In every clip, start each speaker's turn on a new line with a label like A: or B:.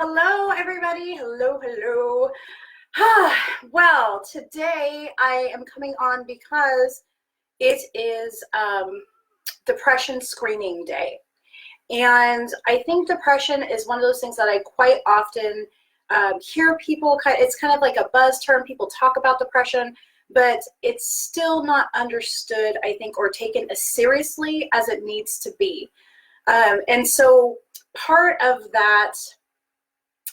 A: Hello, everybody. Hello, hello. Well, today I am coming on because it is Depression Screening Day. And I think depression is one of those things that I quite often hear people, it's kind of like a buzz term. People talk about depression, but it's still not understood, I think, or taken as seriously as it needs to be. And so part of that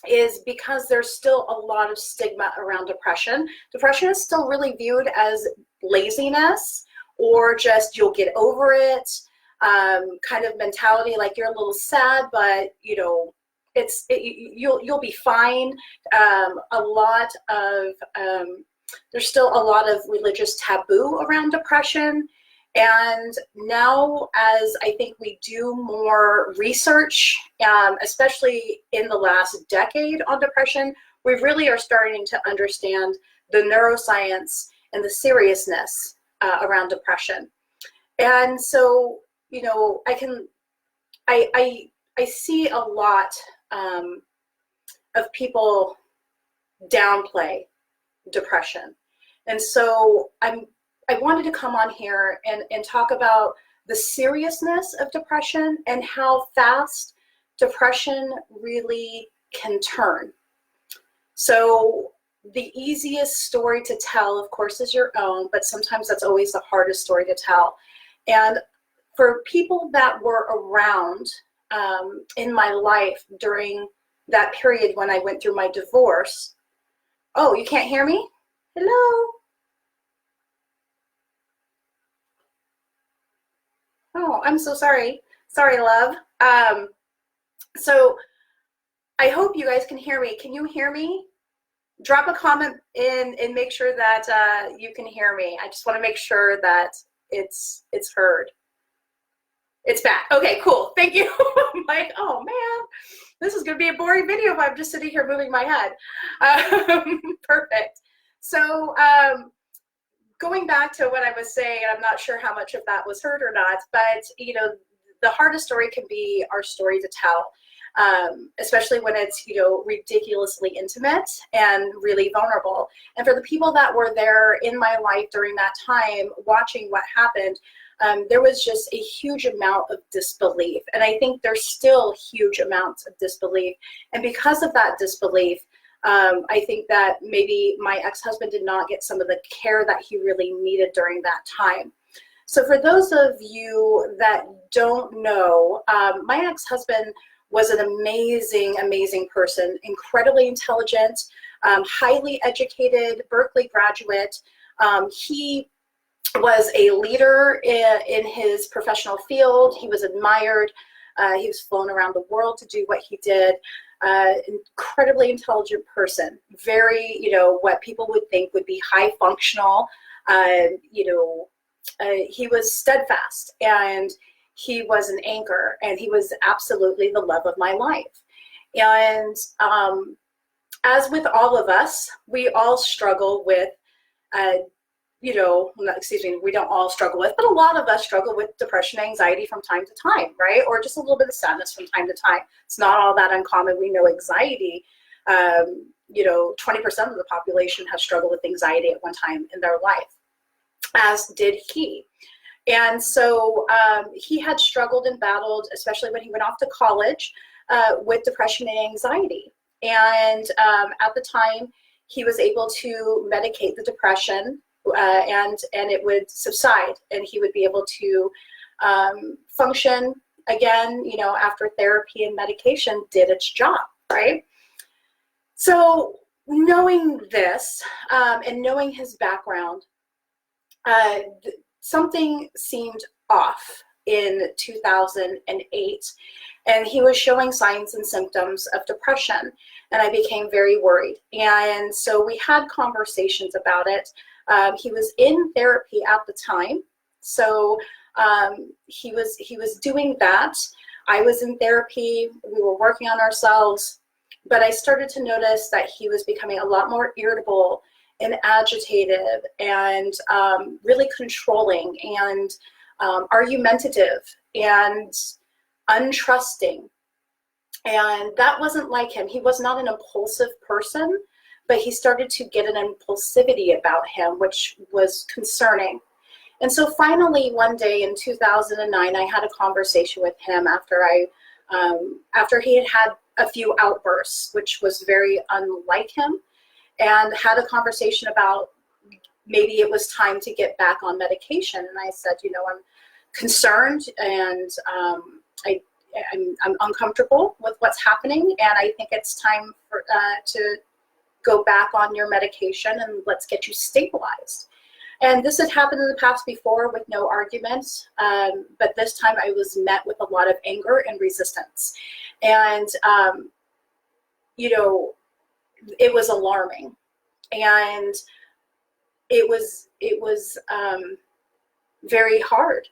A: is because there's still a lot of stigma around depression. Depression is still really viewed as laziness or just you'll get over it kind of mentality, like you're a little sad, but you'll be fine. A lot of there's still a lot of religious taboo around depression. And now, as I think we do more research, especially in the last decade on depression, we really are starting to understand the neuroscience and the seriousness around depression. And so, I see a lot of people downplay depression. And so I wanted to come on here and talk about the seriousness of depression and how fast depression really can turn. So the easiest story to tell, of course, is your own, but sometimes that's always the hardest story to tell. And for people that were around in my life during that period when I went through my divorce. Oh, you can't hear me? Hello? Oh, I'm so sorry. Sorry, love. So I hope you guys can hear me. Can you hear me? Drop a comment in and make sure that you can hear me. I just want to make sure that it's heard. It's back. Okay, cool. Thank you. I'm like, oh man, this is going to be a boring video if I'm just sitting here moving my head. Perfect. So going back to what I was saying, I'm not sure how much of that was heard or not, but the hardest story can be our story to tell, especially when it's ridiculously intimate and really vulnerable. And for the people that were there in my life during that time, watching what happened, there was just a huge amount of disbelief, and I think there's still huge amounts of disbelief. And because of that disbelief, I think that maybe my ex-husband did not get some of the care that he really needed during that time. So for those of you that don't know, my ex-husband was an amazing, amazing person, incredibly intelligent, highly educated, Berkeley graduate. He was a leader in his professional field. He was admired. He was flown around the world to do what he did. Incredibly intelligent person, very, what people would think would be high functional. He was steadfast and he was an anchor, and he was absolutely the love of my life. And as with all of us, we all struggle with we don't all struggle with, but a lot of us struggle with depression, anxiety from time to time, right? Or just a little bit of sadness from time to time. It's not all that uncommon. We know anxiety, 20% of the population has struggled with anxiety at one time in their life, as did he. And so he had struggled and battled, especially when he went off to college, with depression and anxiety. And at the time, he was able to medicate the depression, and it would subside, and he would be able to function again, after therapy and medication did its job, right? So knowing this and knowing his background, something seemed off in 2008, and he was showing signs and symptoms of depression, and I became very worried. And so we had conversations about it. He was in therapy at the time, so he was doing that. I was in therapy. We were working on ourselves, but I started to notice that he was becoming a lot more irritable and agitated and really controlling and argumentative and untrusting. And that wasn't like him. He was not an impulsive person, but he started to get an impulsivity about him, which was concerning. And so finally, one day in 2009, I had a conversation with him after he had a few outbursts, which was very unlike him, and had a conversation about maybe it was time to get back on medication. And I said, I'm concerned, and I'm uncomfortable with what's happening, and I think it's time to go back on your medication and let's get you stabilized. And this had happened in the past before with no arguments, but this time I was met with a lot of anger and resistance. And, it was alarming. And it was very hard,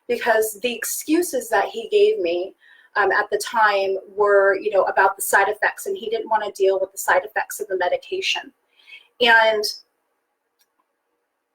A: because the excuses that he gave me at the time were, about the side effects, and he didn't want to deal with the side effects of the medication. And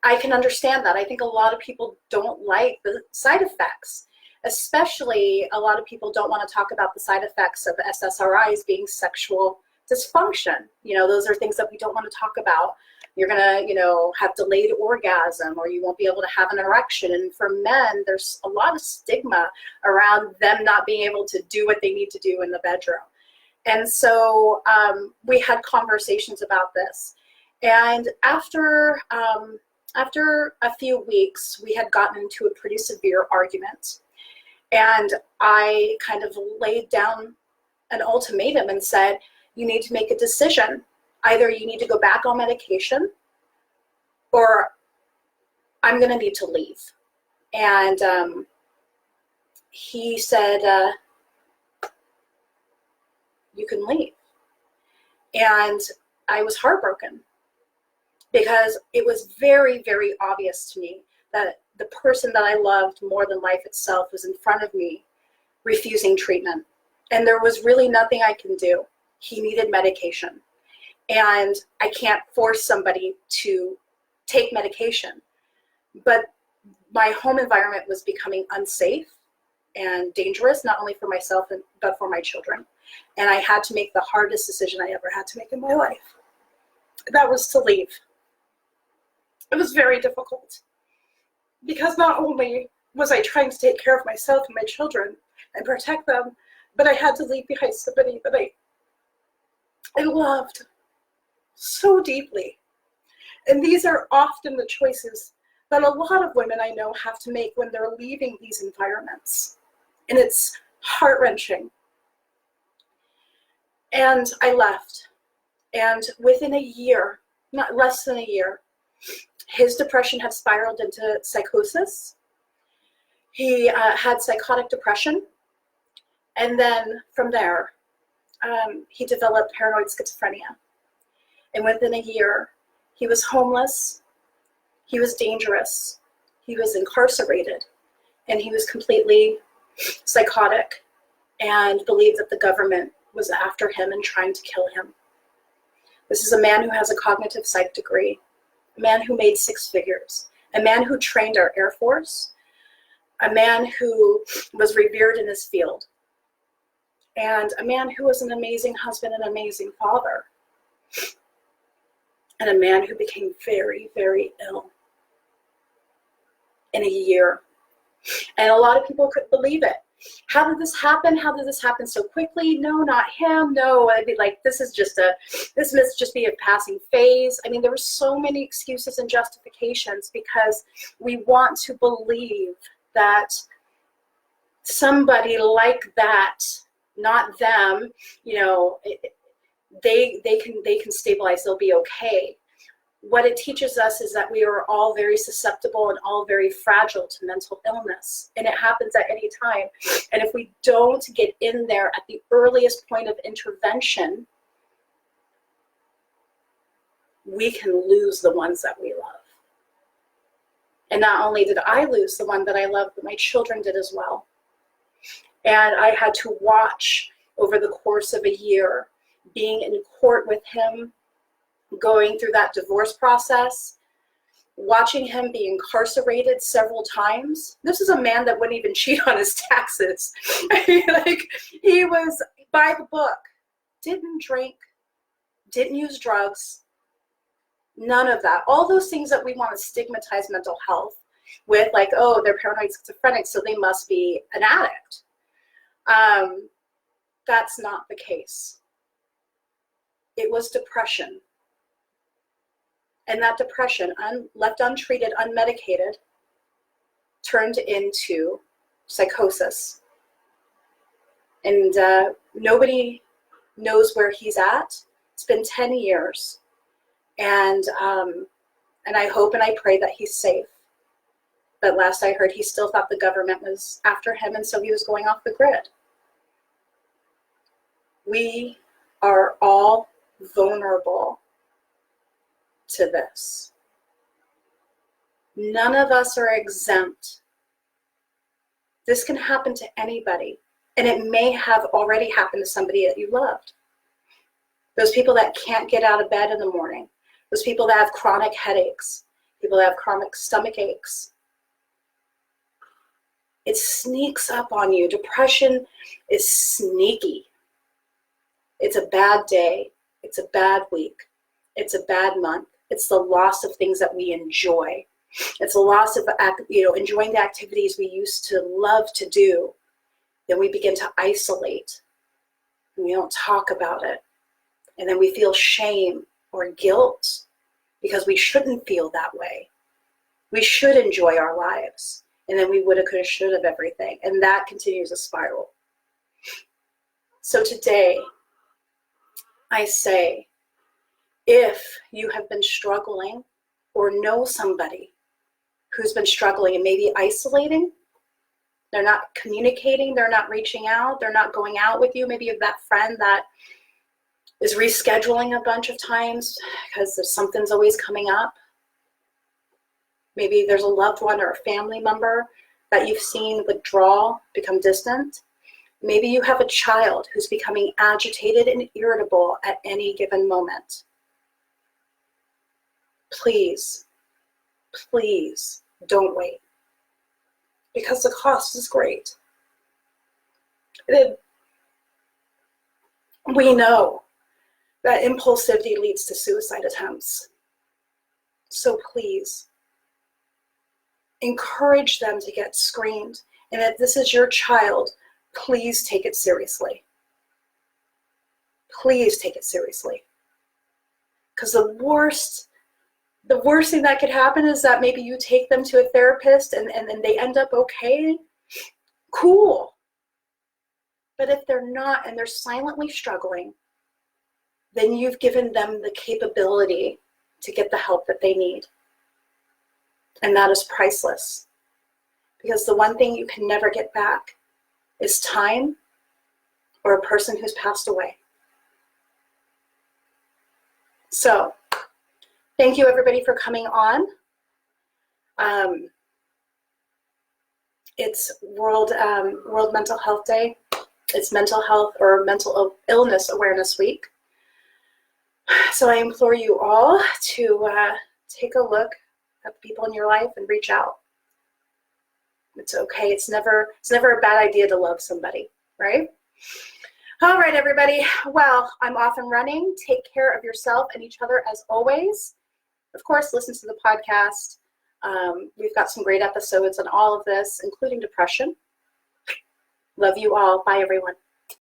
A: I can understand that. I think a lot of people don't like the side effects, especially a lot of people don't want to talk about the side effects of SSRIs being sexual dysfunction. Those are things that we don't want to talk about. You're going to, have delayed orgasm, or you won't be able to have an erection. And for men, there's a lot of stigma around them not being able to do what they need to do in the bedroom. And so we had conversations about this. And after a few weeks, we had gotten into a pretty severe argument. And I kind of laid down an ultimatum and said, you need to make a decision. Either you need to go back on medication, or I'm going to need to leave. And he said, you can leave. And I was heartbroken, because it was very, very obvious to me that the person that I loved more than life itself was in front of me, refusing treatment. And there was really nothing I can do. He needed medication. And I can't force somebody to take medication. But my home environment was becoming unsafe and dangerous, not only for myself, but for my children. And I had to make the hardest decision I ever had to make in my life. That was to leave. It was very difficult, because not only was I trying to take care of myself and my children and protect them, but I had to leave behind somebody that I loved so deeply. And these are often the choices that a lot of women I know have to make when they're leaving these environments. And it's heart-wrenching. And I left. And within a year, not less than a year, his depression had spiraled into psychosis. He had psychotic depression. And then from there, he developed paranoid schizophrenia. And within a year, he was homeless, he was dangerous, he was incarcerated, and he was completely psychotic and believed that the government was after him and trying to kill him. This is a man who has a cognitive psych degree, a man who made 6 figures, a man who trained our Air Force, a man who was revered in his field, and a man who was an amazing husband and amazing father, and a man who became very, very ill in a year. And a lot of people couldn't believe it. How did this happen? How did this happen so quickly? No, not him. No, I'd be like, this must just be a passing phase. I mean, there were so many excuses and justifications, because we want to believe that somebody like that, not them, they can stabilize, they'll be okay. What it teaches us is that we are all very susceptible and all very fragile to mental illness, and it happens at any time. And if we don't get in there at the earliest point of intervention, we can lose the ones that we love. And not only did I lose the one that I loved, but my children did as well. And I had to watch over the course of a year, being in court with him, going through that divorce process, watching him be incarcerated several times. This is a man that wouldn't even cheat on his taxes. Like, he was by the book, didn't drink, didn't use drugs, none of that. All those things that we want to stigmatize mental health with, like, oh, they're paranoid schizophrenic, so they must be an addict. That's not the case. It was depression. And that depression, left untreated, unmedicated, turned into psychosis. And nobody knows where he's at. It's been 10 years. And I hope and I pray that he's safe. But last I heard, he still thought the government was after him, and so he was going off the grid. We are all vulnerable to this. None of us are exempt. This can happen to anybody, and it may have already happened to somebody that you loved. Those people that can't get out of bed in the morning, those people that have chronic headaches, people that have chronic stomach aches. It sneaks up on you. Depression is sneaky. It's a bad day. It's a bad week. It's a bad month. It's the loss of things that we enjoy. It's a loss of enjoying the activities we used to love to do. Then we begin to isolate, and we don't talk about it. And then we feel shame or guilt because we shouldn't feel that way. We should enjoy our lives. And then we woulda, coulda, shoulda of everything. And that continues a spiral. So today, I say, if you have been struggling or know somebody who's been struggling and maybe isolating, they're not communicating, they're not reaching out, they're not going out with you. Maybe you have that friend that is rescheduling a bunch of times because something's always coming up. Maybe there's a loved one or a family member that you've seen withdraw, become distant. Maybe you have a child who's becoming agitated and irritable at any given moment. Please, please don't wait, because the cost is great. We know that impulsivity leads to suicide attempts. So please, encourage them to get screened. And if this is your child, please take it seriously. Please take it seriously. Because the worst thing that could happen is that maybe you take them to a therapist and they end up okay. Cool. But if they're not and they're silently struggling, then you've given them the capability to get the help that they need. And that is priceless. Because the one thing you can never get back is time or a person who's passed away. So, thank you everybody for coming on. It's World Mental Health Day. It's Mental Health or Mental Illness Awareness Week. So I implore you all to take a look at the people in your life and reach out. It's okay. It's never a bad idea to love somebody, right? All right, everybody. Well, I'm off and running. Take care of yourself and each other as always. Of course, listen to the podcast. We've got some great episodes on all of this, including depression. Love you all. Bye, everyone.